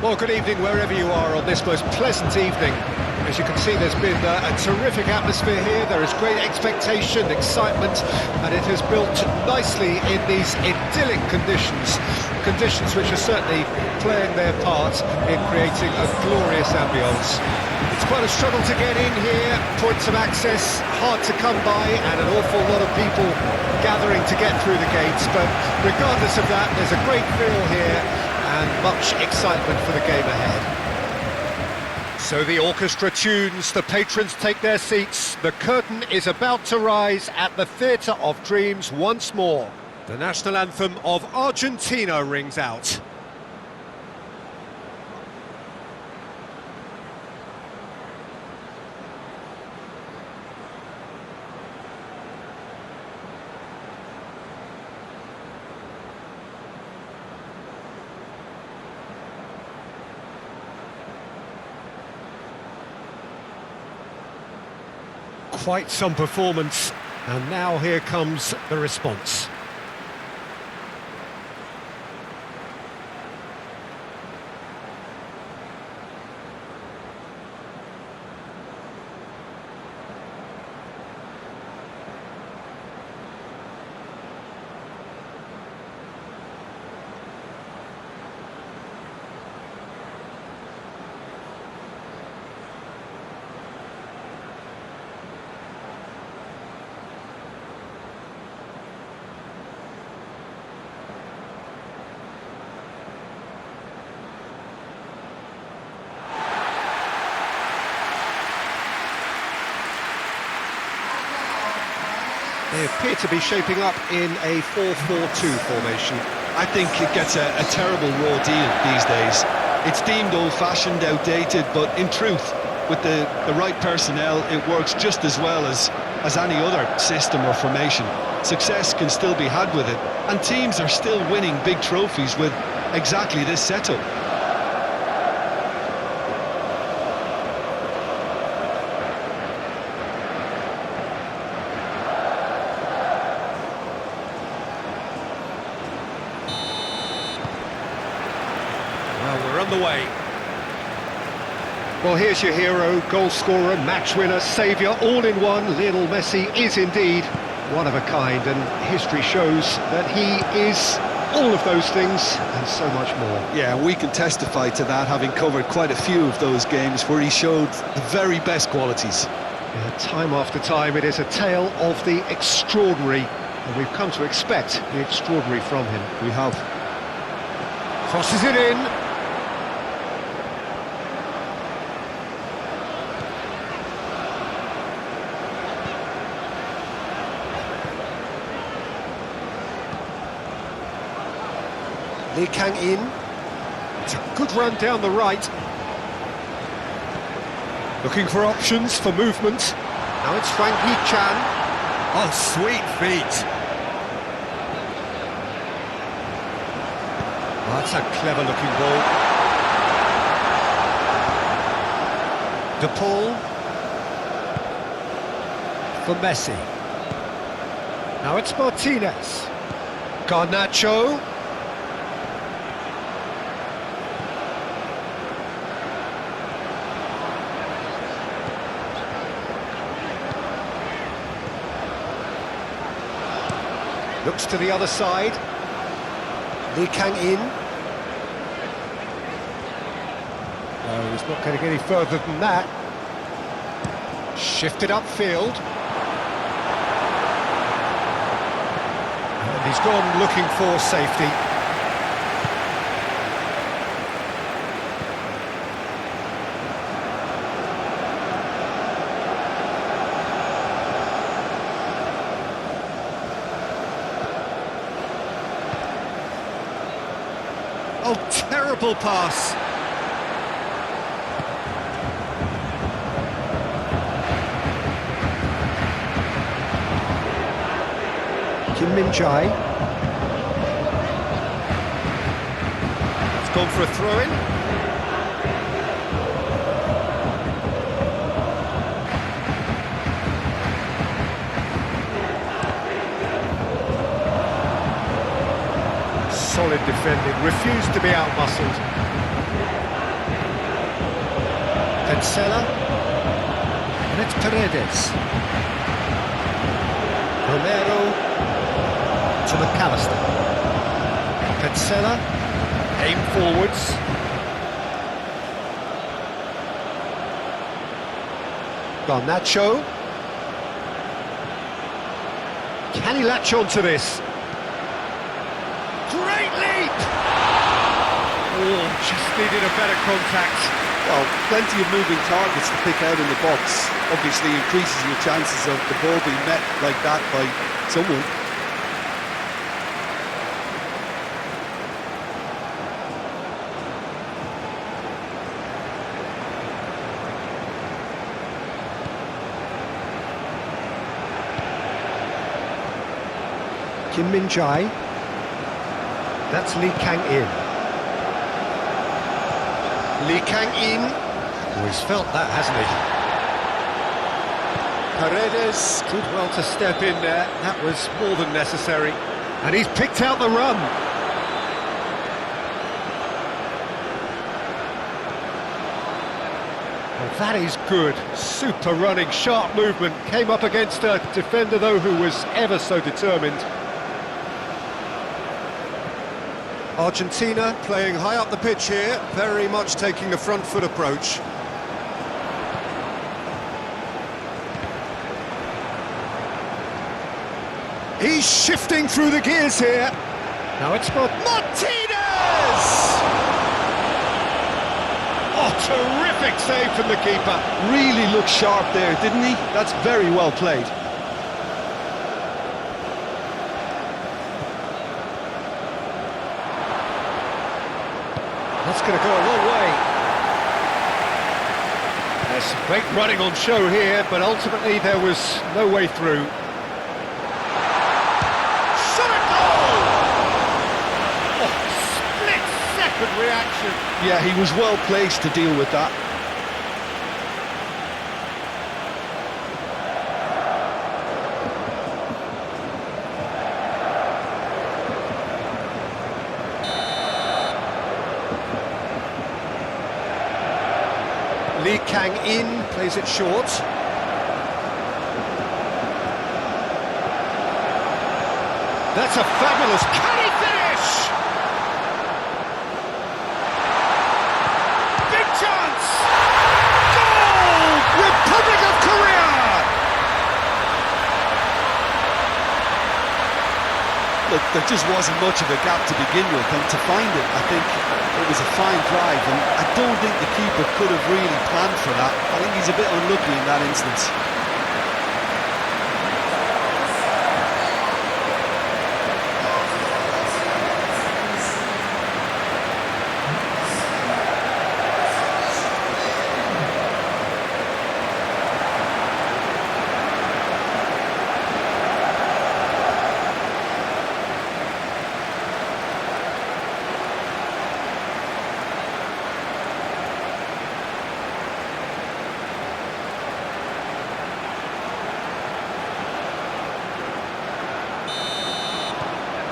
Well, good evening wherever you are on this most pleasant evening. As you can see, there's been a terrific atmosphere here. There is great expectation, excitement, and it has built nicely in these idyllic conditions. Conditions which are certainly playing their part in creating a glorious ambience. It's quite a struggle to get in here, points of access hard to come by, and an awful lot of people gathering to get through the gates. But regardless of that, there's a great feel here and much excitement for the game ahead. So the orchestra tunes, the patrons take their seats, the curtain is about to rise at the Theatre of Dreams once more. The national anthem of Argentina rings out. Quite some performance, and now here comes the response. They appear to be shaping up in a 4-4-2 formation. I think it gets a terrible raw deal these days. It's deemed old-fashioned, outdated, but in truth, with the right personnel, it works just as well as any other system or formation. Success can still be had with it, and teams are still winning big trophies with exactly this setup. The way. Well, here's your hero, goal scorer, match winner, saviour, all in one. Lionel Messi is indeed one of a kind, and history shows that he is all of those things and so much more. Yeah, we can testify to that, having covered quite a few of those games where he showed the very best qualities. Yeah, time after time, it is a tale of the extraordinary, and we've come to expect the extraordinary from him. We have. Crosses it in. Lee Kang in. It's a good run down the right. Looking for options for movement. Now it's Frank Hee-chan. Oh, sweet feet. Oh, that's a clever looking ball. De Paul. For Messi. Now it's Martinez. Garnacho. Looks to the other side. Lee Kang in. No, he's not going to get any further than that. Shifted upfield. And he's gone looking for safety. Oh, terrible pass. Kim Min-jae. It's gone for a throw-in. Solid defending, refused to be out-muscled. Cancela. And it's Paredes. Romero to McAllister. Cancela, aim forwards. Garnacho. Can he latch on to this? Great leap! Oh, just needed a better contact. Well, plenty of moving targets to pick out in the box. Obviously increases your chances of the ball being met like that by someone. Kim Min-jae. That's Lee Kang-in. Lee Kang-in. Oh, he's felt that, hasn't he? Paredes did well to step in there. That was more than necessary. And he's picked out the run. Well, that is good. Super running, sharp movement. Came up against a defender, though, who was ever so determined. Argentina playing high up the pitch here, very much taking the front foot approach. He's shifting through the gears here. Now it's for Martinez! Oh, terrific save from the keeper. Really looked sharp there, didn't he? That's very well played. That's going to go a long way. There's some great running on show here, but ultimately there was no way through. Shot a goal! Oh, split-second reaction. Yeah, he was well placed to deal with that. Lee Kang-in plays it short. That's a fabulous... Can he finish? Big chance! Goal! Republic of Korea! Look, there just wasn't much of a gap to begin with, and to find it, I think it was a fine drive, and I don't think the keeper could have really planned for that. I think he's a bit unlucky in that instance.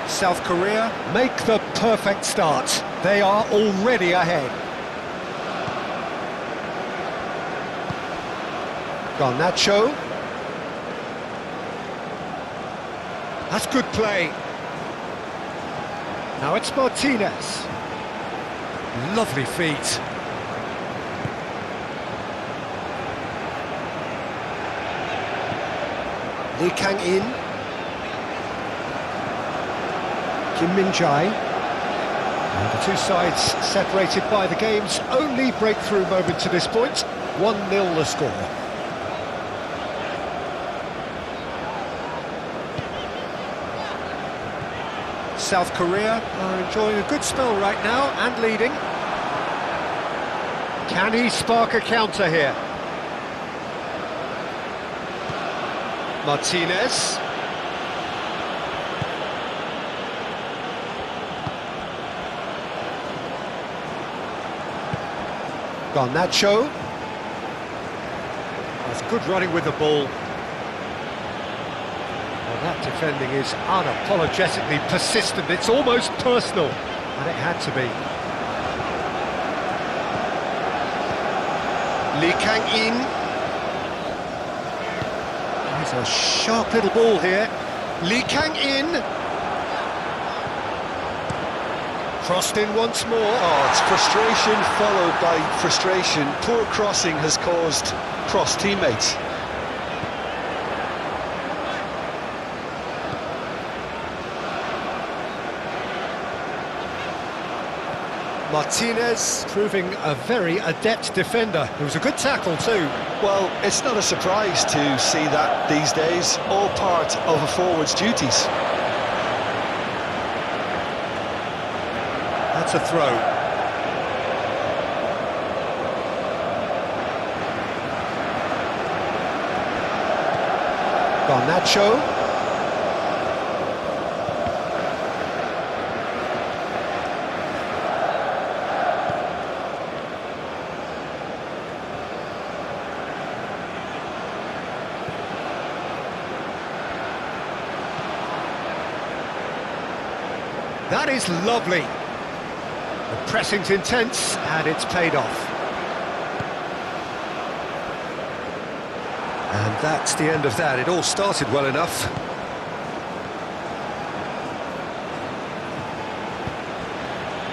South Korea make the perfect start. They are already ahead. Garnacho. That's good play. Now it's Martinez. Lovely feet. Lee Kang-in. Kim Min-jae. And the two sides separated by the game's only breakthrough moment to this point. 1-0 the score. South Korea are enjoying a good spell right now and leading. Can he spark a counter here? Martinez. Garnacho. That's good running with the ball. Well, that defending is unapologetically persistent. It's almost personal, and it had to be. Lee Kang-in. There's a sharp little ball here. Lee Kang-in. Crossed in once more. Oh, it's frustration followed by frustration. Poor crossing has caused cross teammates. Martinez proving a very adept defender. It was a good tackle too. Well, it's not a surprise to see that these days, all part of a forward's duties. That's a throw. Garnacho. That is lovely. The pressing's intense and it's paid off. And that's the end of that. It all started well enough.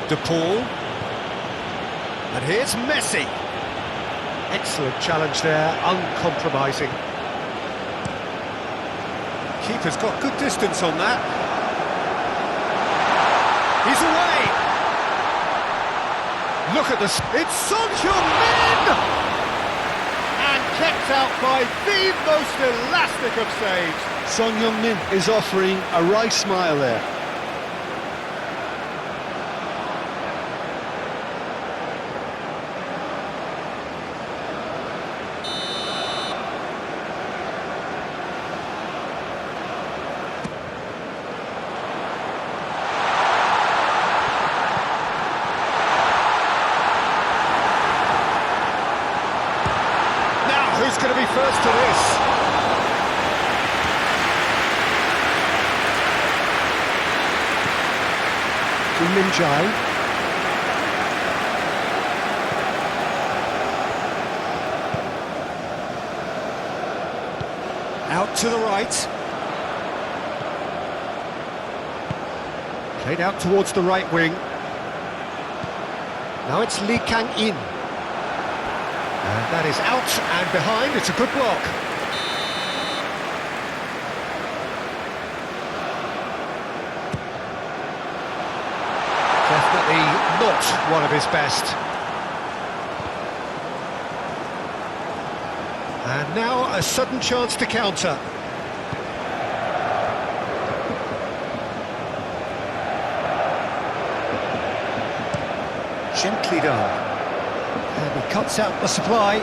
De Paul. And here's Messi. Excellent challenge there, uncompromising. Keeper's got good distance on that. He's away! Look at this. It's Son Heung-min! And kept out by the most elastic of saves. Son Heung-min is offering a right smile there. Who's going to be first to this? Min-jae. Out to the right. Played out towards the right wing. Now it's Lee Kang-in. And that is out and behind. It's a good block. Definitely not one of his best. And now a sudden chance to counter. Gently done. And he cuts out the supply.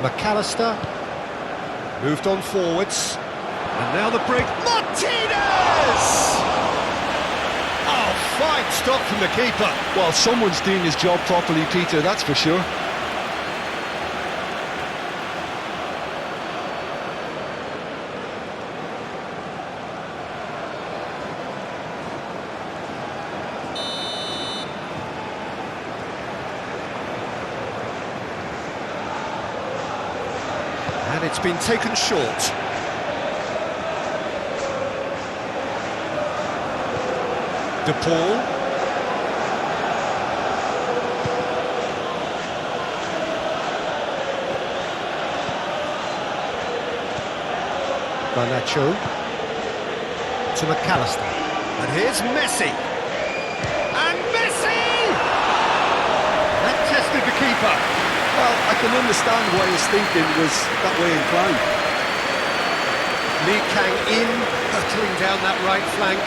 McAllister moved on forwards. And now the break. Martinez! Oh, fine stop from the keeper. Well, someone's doing his job properly, Peter, that's for sure. And it's been taken short. De Paul. Garnacho. To McAllister. And here's Messi. And Messi! That tested the keeper. Well, I can understand why his thinking was that way inclined. Lee Kang-in hurtling down that right flank.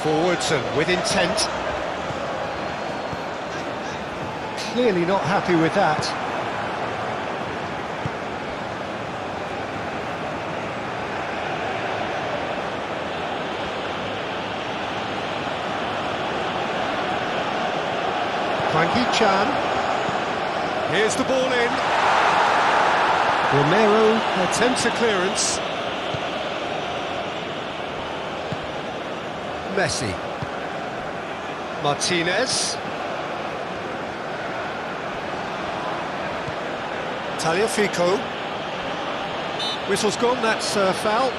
Forwards and with intent. Clearly not happy with that. Hwang Hee-chan. Here's the ball in. Romero attempts a clearance. Messi. Martinez. Tagliafico. Whistle's gone, that's a foul.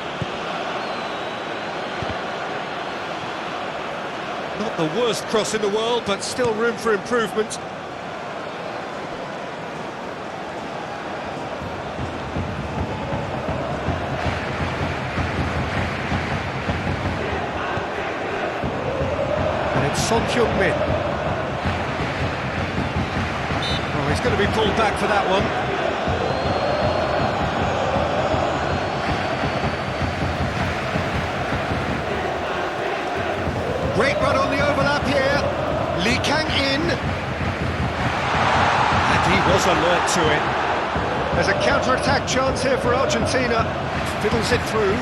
Not the worst cross in the world, but still room for improvement. And it's Son Heung-min. Oh, he's going to be pulled back for that one. Great run on the overlap here. Lee Kang-in. And he was alert to it. There's a counter-attack chance here for Argentina. Fiddles it through.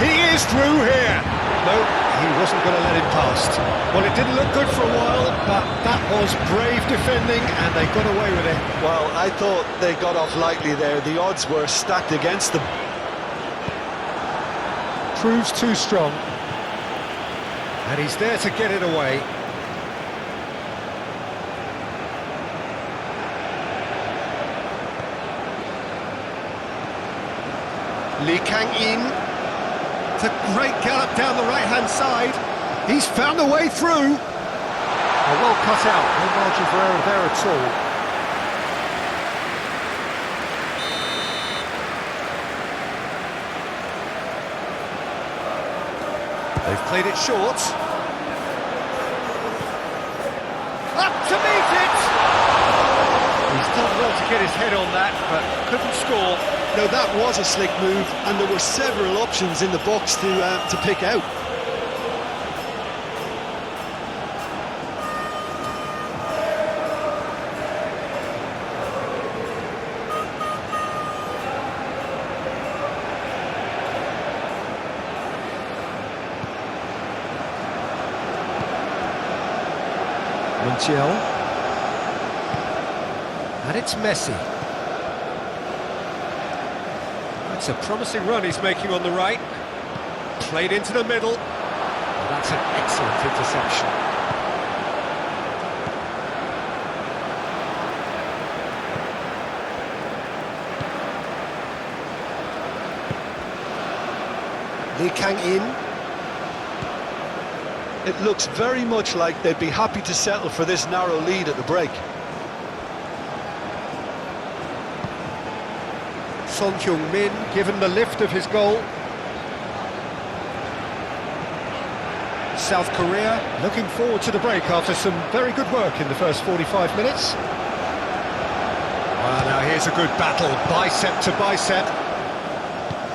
He is through here. No, he wasn't going to let it past. Well, it didn't look good for a while, but that was brave defending, and they got away with it. Well, I thought they got off lightly there. The odds were stacked against them. Proves too strong. And he's there to get it away. Lee Kang-in. It's a great gallop down the right-hand side. He's found a way through. Oh, well cut out. No margin for error there at all. They've played it short. Up to meet it! He's done well to get his head on that, but couldn't score. Now that was a slick move, and there were several options in the box to pick out. Montiel. And it's Messi. That's a promising run he's making on the right. Played into the middle. And that's an excellent interception. Lee Kang-in. It looks very much like they'd be happy to settle for this narrow lead at the break. Son Heung-min given the lift of his goal. South Korea looking forward to the break after some very good work in the first 45 minutes. Well, now here's a good battle, bicep to bicep.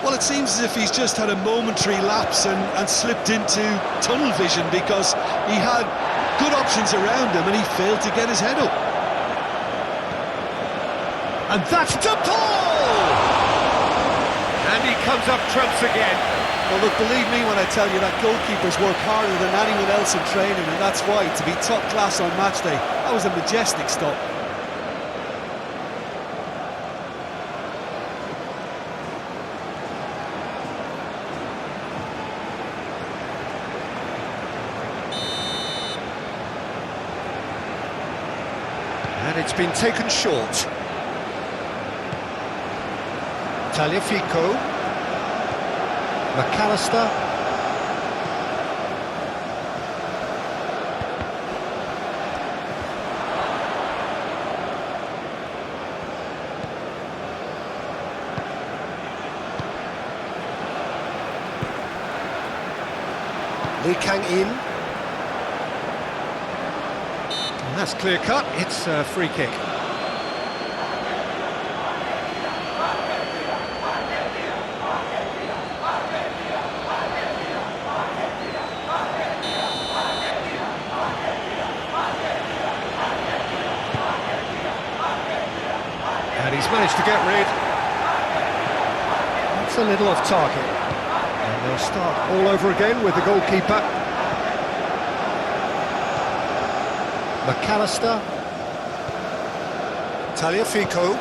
Well, it seems as if he's just had a momentary lapse and slipped into tunnel vision, because he had good options around him and he failed to get his head up. And that's De Paul! And he comes up trumps again. Well, look, believe me when I tell you that goalkeepers work harder than anyone else in training, and that's why, to be top class on match day, that was a majestic stop. And it's been taken short. Tagliafico. McAllister. Lee Kang-in. And that's clear cut, it's a free kick. And he's managed to get rid. That's a little off target. And they'll start all over again with the goalkeeper. McAllister. Tagliafico.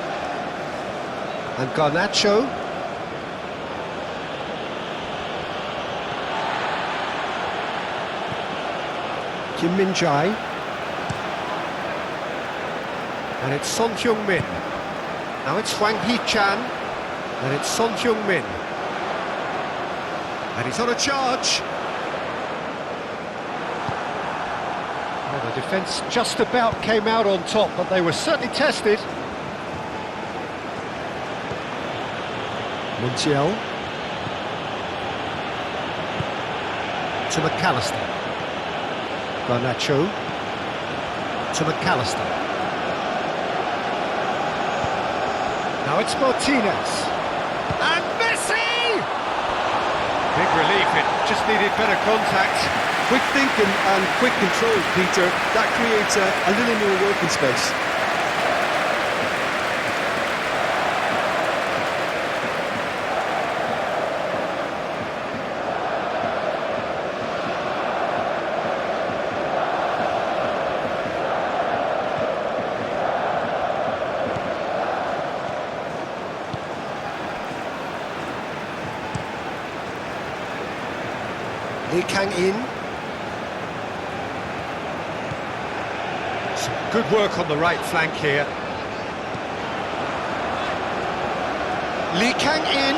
And Garnacho. Kim Min-jae. And it's Son Heung-min. Now it's Hwang Hee-chan. And it's Son Heung-min. And he's on a charge. Well, the defence just about came out on top, but they were certainly tested. Montiel. To McAllister. Garnacho. To McAllister. Now it's Martinez. And Messi! Big relief, it just needed better contact. Quick thinking and quick control, Peter. That creates a little more working space. Lee Kang-in. Some good work on the right flank here. Lee Kang-in.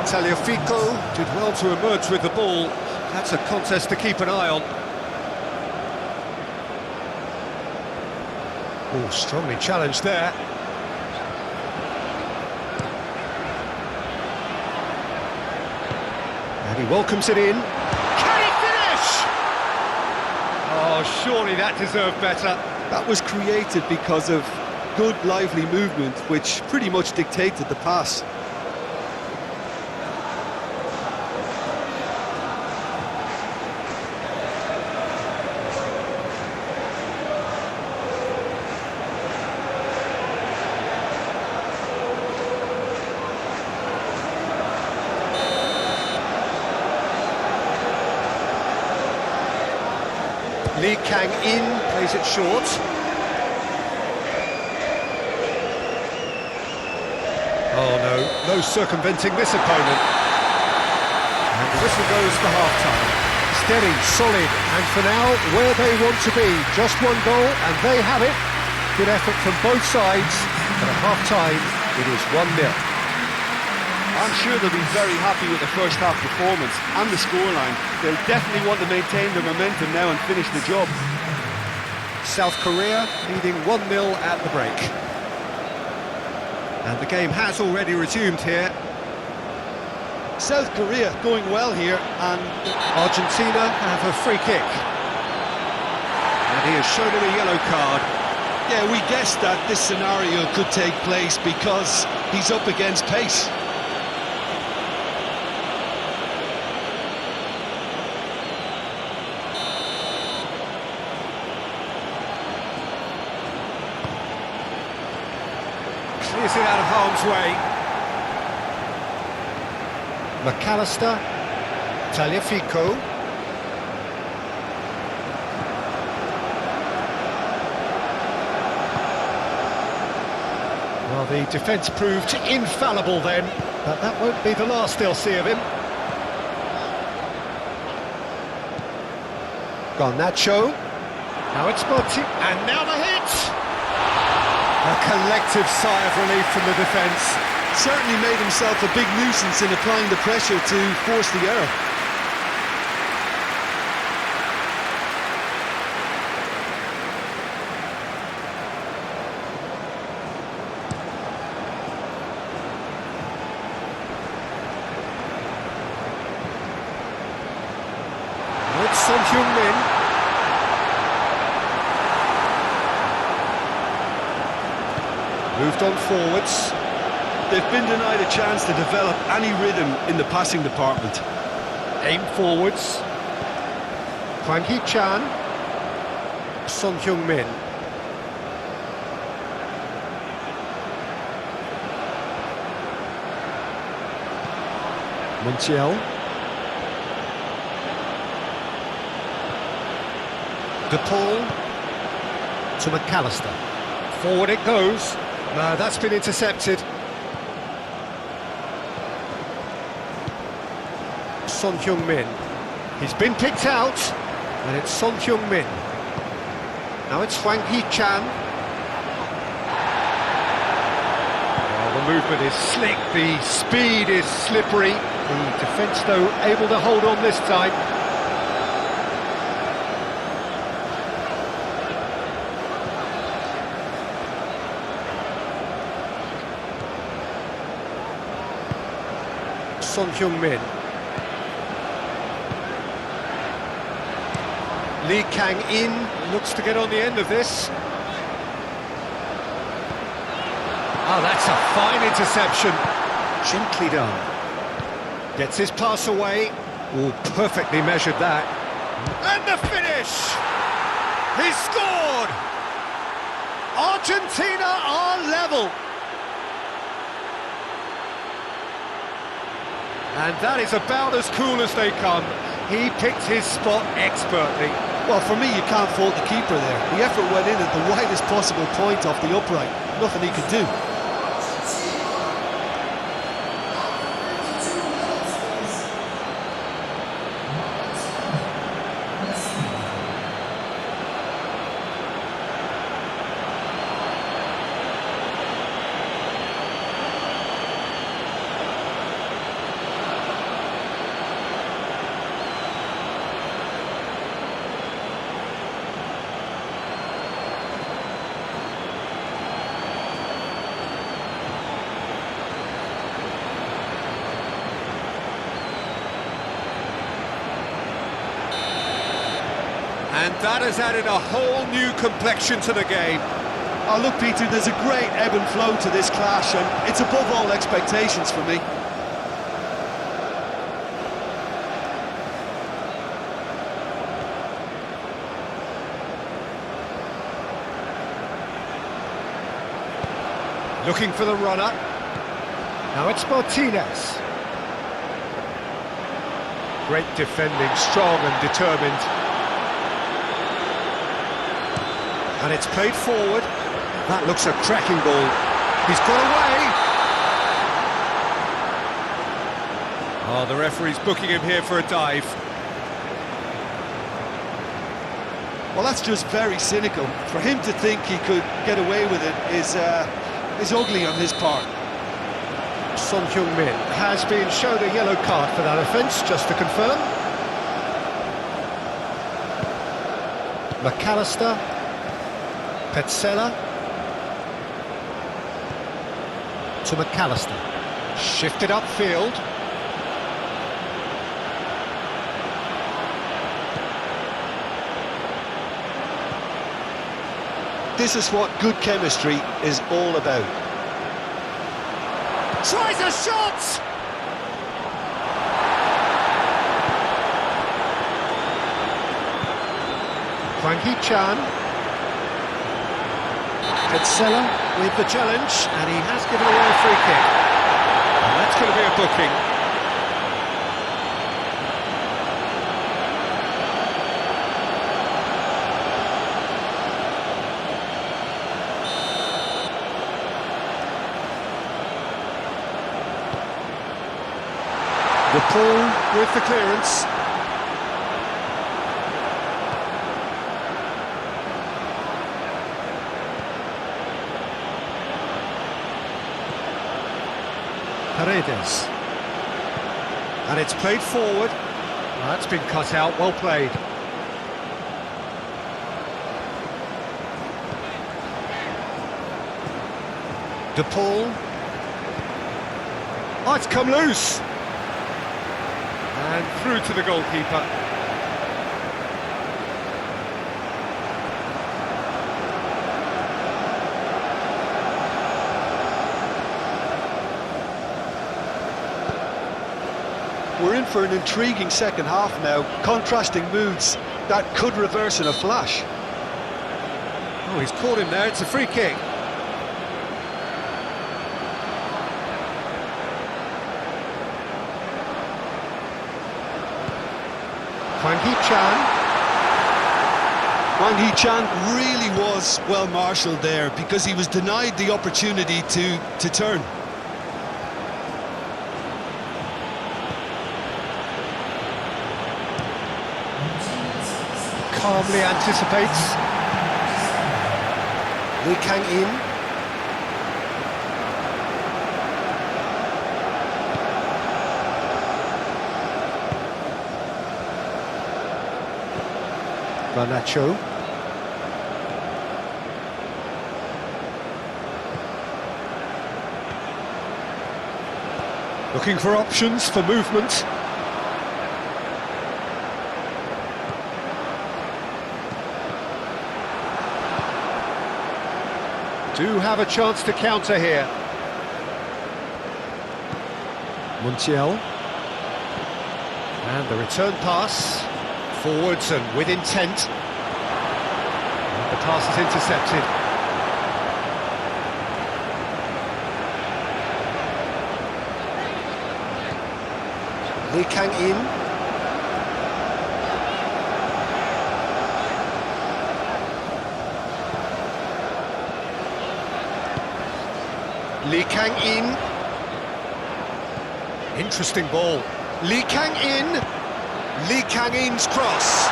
Tagliafico did well to emerge with the ball. That's a contest to keep an eye on. Oh, strongly challenged there. And he welcomes it in. Can he finish? Oh, surely that deserved better. That was created because of good, lively movement, which pretty much dictated the pass. Lee Kang-in plays it short. Oh no circumventing this opponent. And the whistle goes for half-time. Steady, solid, and for now, where they want to be. Just one goal, and they have it. Good effort from both sides, but at half-time, it is 1-0. I'm sure they'll be very happy with the first half performance and the scoreline. They'll definitely want to maintain their momentum now and finish the job. South Korea leading 1-0 at the break. And the game has already resumed here. South Korea going well here, and Argentina have a free kick. And he has shown him a yellow card. yeah, we guessed that this scenario could take place because he's up against pace. Clears it out of harm's way. McAllister, Tagliafico. Well, the defence proved infallible then, but that won't be the last they'll see of him. Garnacho. Now it's Martin, and now the hit! A collective sigh of relief from the defence. Certainly made himself a big nuisance in applying the pressure to force the error. It's Son Heung-min. Moved on forwards. They've been denied a chance to develop any rhythm in the passing department. Aim forwards. Hwang Hee-chan. Son Heung-min. Montiel. De Paul to McAllister. Forward it goes. No, that's been intercepted. Son Heung-min. He's been picked out, and it's Son Heung-min. Now it's Hwang Hee-chan. Well, the movement is slick, the speed is slippery. The defence, though, able to hold on this time. Son Heung-min. Lee Kang-in looks to get on the end of this. Oh, that's a fine interception. Gently done. Gets his pass away. Oh, perfectly measured that. And the finish! He scored! Argentina are level. And that is about as cool as they come. He picked his spot expertly. Well, for me, you can't fault the keeper there. The effort went in at the widest possible point off the upright. Nothing he could do. And that has added a whole new complexion to the game. Oh, look, Peter, there's a great ebb and flow to this clash, and it's above all expectations for me. Looking for the runner. Now it's Martinez. Great defending, strong and determined. And it's played forward. That looks a cracking ball. He's got away. Oh, the referee's booking him here for a dive. Well, that's just very cynical. For him to think he could get away with it is ugly on his part. Son Heung-min has been shown a yellow card for that offence, just to confirm. McAllister. Petzela. To McAllister. Shifted upfield. This is what good chemistry is all about. Tries a shot! Hwang Hee-chan. Petzela with the challenge, and he has given away a free kick. And that's going to be a booking. The Paul with the clearance. Paredes. And it's played forward. Well, that's been cut out, well played. De Paul. Oh, it's come loose. And through to the goalkeeper. We're in for an intriguing second half now, contrasting moods that could reverse in a flash. Oh, he's caught him there, it's a free kick. Hwang Hee-chan. Wang Hee-chan really was well marshalled there because he was denied the opportunity to turn. Calmly anticipates. Lee Kang-in. Garnacho. Looking for options for movement. Do have a chance to counter here. Montiel. And the return pass. Forwards and with intent. And the pass is intercepted. Lee Kang-in. Lee Kang-in. Interesting ball. Lee Kang-in. Lee Kang-in's cross.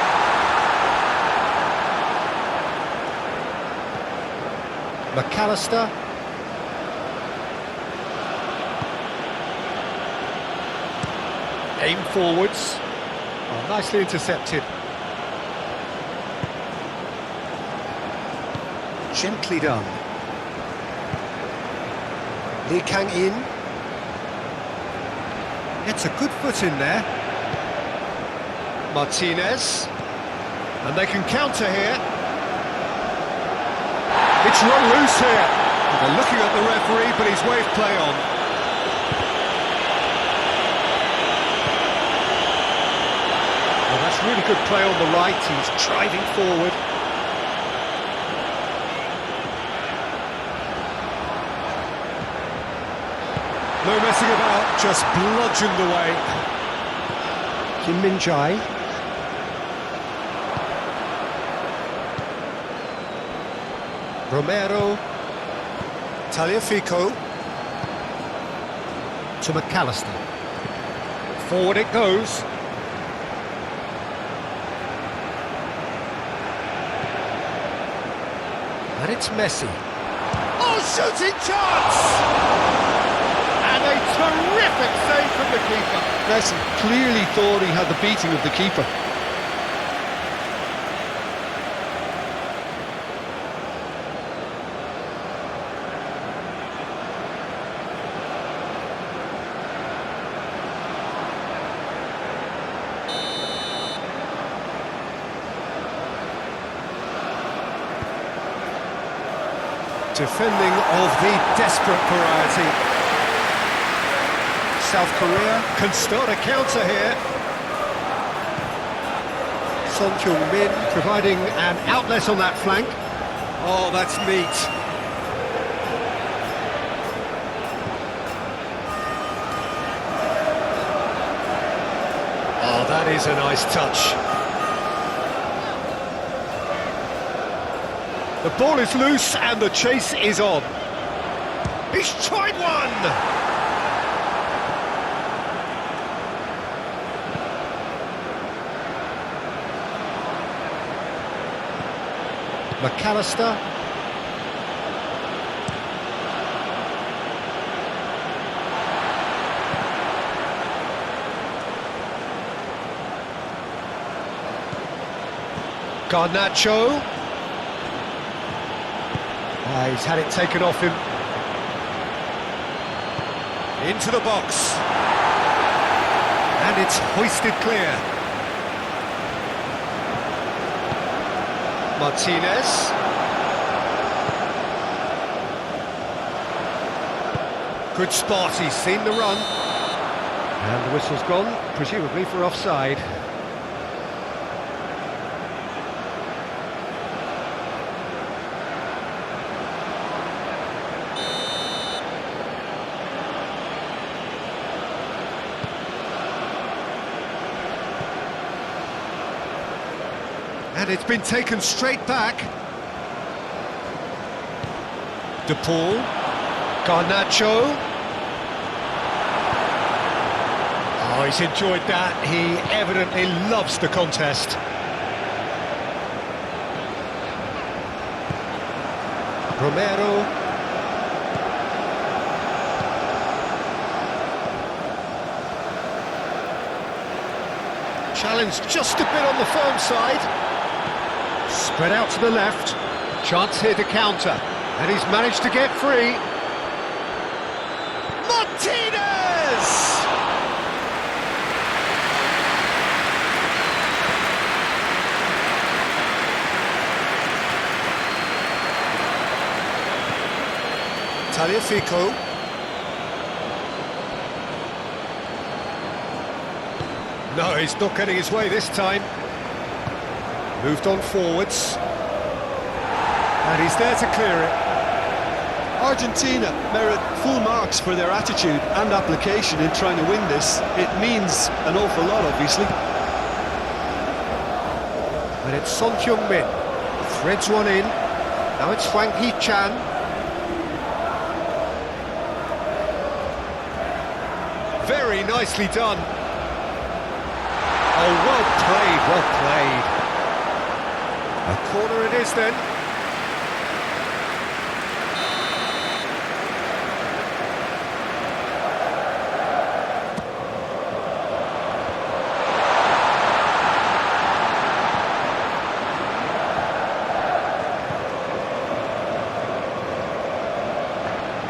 McAllister. Aim forwards. Oh, nicely intercepted. Gently done. Lee Kang-in. It's a good foot in there. Martinez. And they can counter here. It's run loose here. They're looking at the referee, but he's waved play on. Well, that's really good play on the right. He's driving forward. No messing about, just bludgeoned away. Kim Min-jae. Romero. Tagliafico. To McAllister. Forward it goes. And it's Messi. Oh, shooting chance! And a terrific save from the keeper. Messi clearly thought he had the beating of the keeper. Defending of the desperate variety. South Korea can start a counter here. Son Heung-min providing an outlet on that flank. Oh, that's neat. Oh, that is a nice touch. The ball is loose and the chase is on. He's tried one! McAllister. Garnacho. He's had it taken off him. Into the box. And it's hoisted clear. Martinez. Good spot, he's seen the run. And the whistle's gone, presumably for offside. And it's been taken straight back. De Paul. Garnacho. Oh, he's enjoyed that. He evidently loves the contest. Romero. Challenge just a bit on the firm side. Spread out to the left. Chance here to counter. And he's managed to get free. Martinez! Taliafico. No, he's not getting his way this time. Moved on forwards. And he's there to clear it. Argentina merit full marks for their attitude and application in trying to win this. It means an awful lot, obviously. And it's Son Heung-min. Threads one in. Now it's Hwang Hee-chan. Very nicely done. Oh, well played, well played. A corner it is then.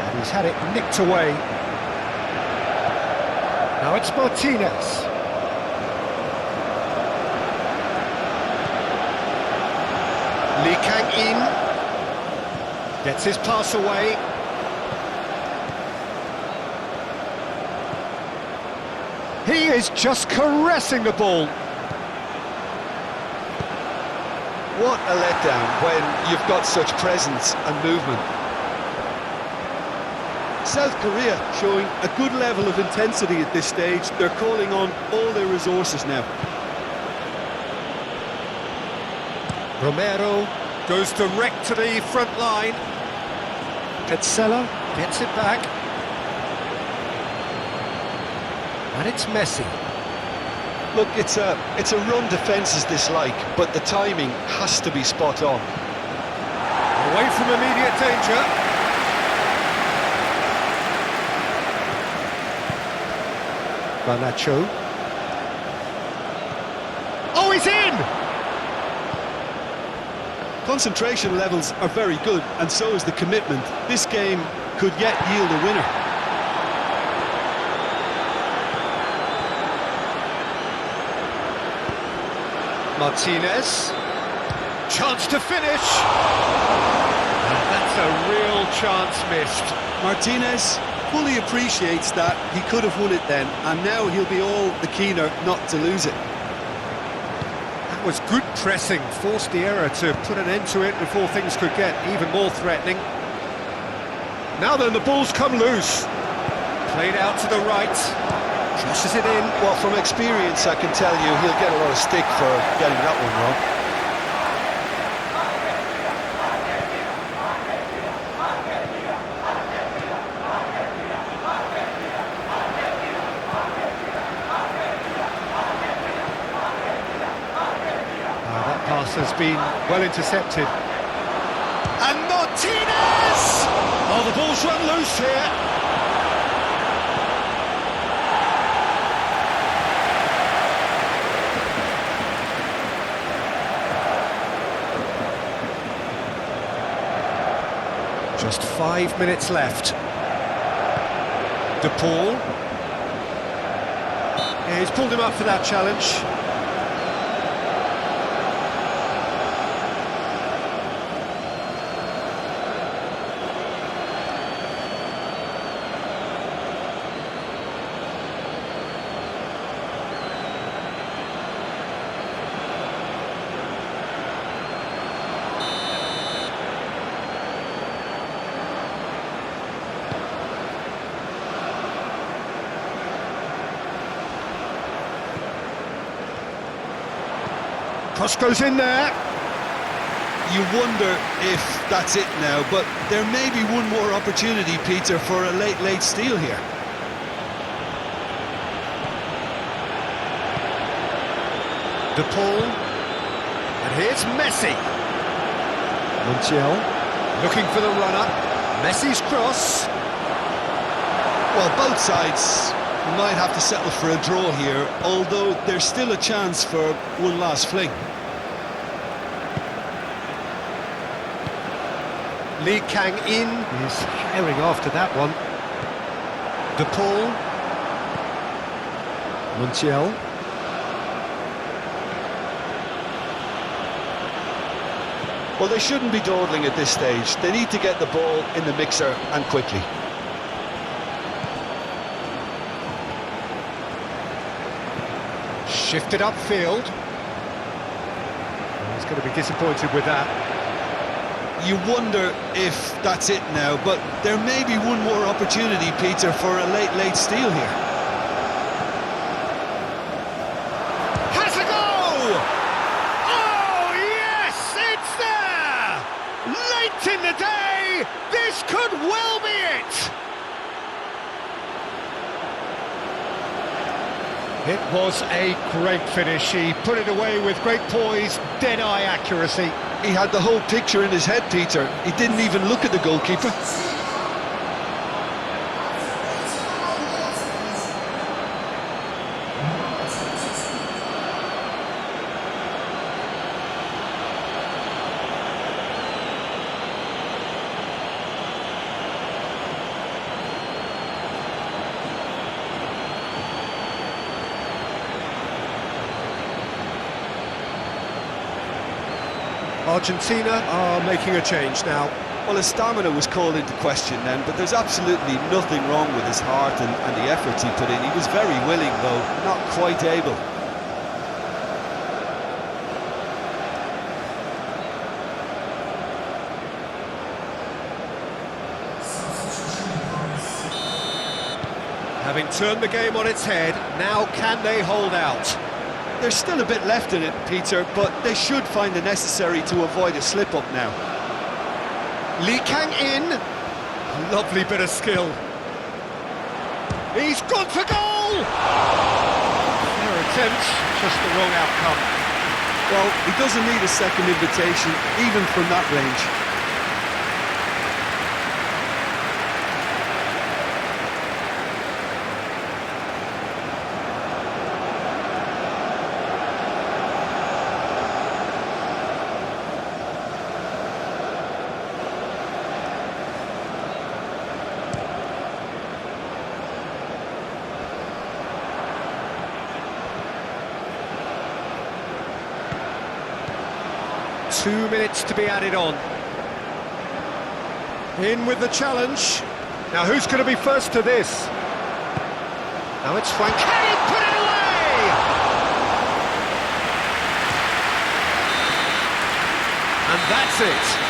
And he's had it nicked away. Now it's Martinez. Lee Kang-in gets his pass away. He is just caressing the ball. What a letdown when you've got such presence and movement. South Korea showing a good level of intensity at this stage. They're calling on all their resources now. Romero goes direct to the front line. Petzela gets it back. And it's Messi. Look, it's a run defence's dislike, but the timing has to be spot on. Away from immediate danger. Garnacho. Oh, he's in! Concentration levels are very good, and so is the commitment. This game could yet yield a winner. Martinez. Chance to finish. And that's a real chance missed. Martinez fully appreciates that he could have won it then, and now he'll be all the keener not to lose it. That was good pressing, forced the error to put an end to it before things could get even more threatening. Now then, the ball's come loose. Played out to the right. Crosses it in. Well, from experience, I can tell you he'll get a lot of stick for getting that one wrong. That pass has been well intercepted. And Martinez! Oh, the ball's run loose here. Just 5 minutes left. De Paul. Yeah, he's pulled him up for that challenge. Cross goes in there. You wonder if that's it now, but there may be one more opportunity, Peter, for a late steal here. De Paul. And here's Messi. Montiel looking for the runner. Messi's cross. Well, both sides might have to settle for a draw here, although there's still a chance for one last fling. Lee Kang-in is herring after that one. De Paul. Montiel. Well, they shouldn't be dawdling at this stage. They need to get the ball in the mixer and quickly. Shifted upfield. He's going to be disappointed with that. You wonder if that's it now, but there may be one more opportunity, Peter, for a late steal here. Has a go! Oh, yes, it's there! Late in the day, this could well be it! It was a great finish. He put it away with great poise, dead-eye accuracy. He had the whole picture in his head, Peter. He didn't even look at the goalkeeper. Argentina are making a change now. Well, his stamina was called into question then, but there's absolutely nothing wrong with his heart and the efforts he put in. He was very willing, though, not quite able. Having turned the game on its head, now can they hold out? There's still a bit left in it, Peter, but they should find the necessary to avoid a slip-up now. Lee Kang-in. Lovely bit of skill. He's gone for goal! Their attempt, just the wrong outcome. Well, he doesn't need a second invitation, even from that range. Two minutes to be added on. In with the challenge. Now who's going to be first to this? Now it's Frank. Can he put it away? And that's it.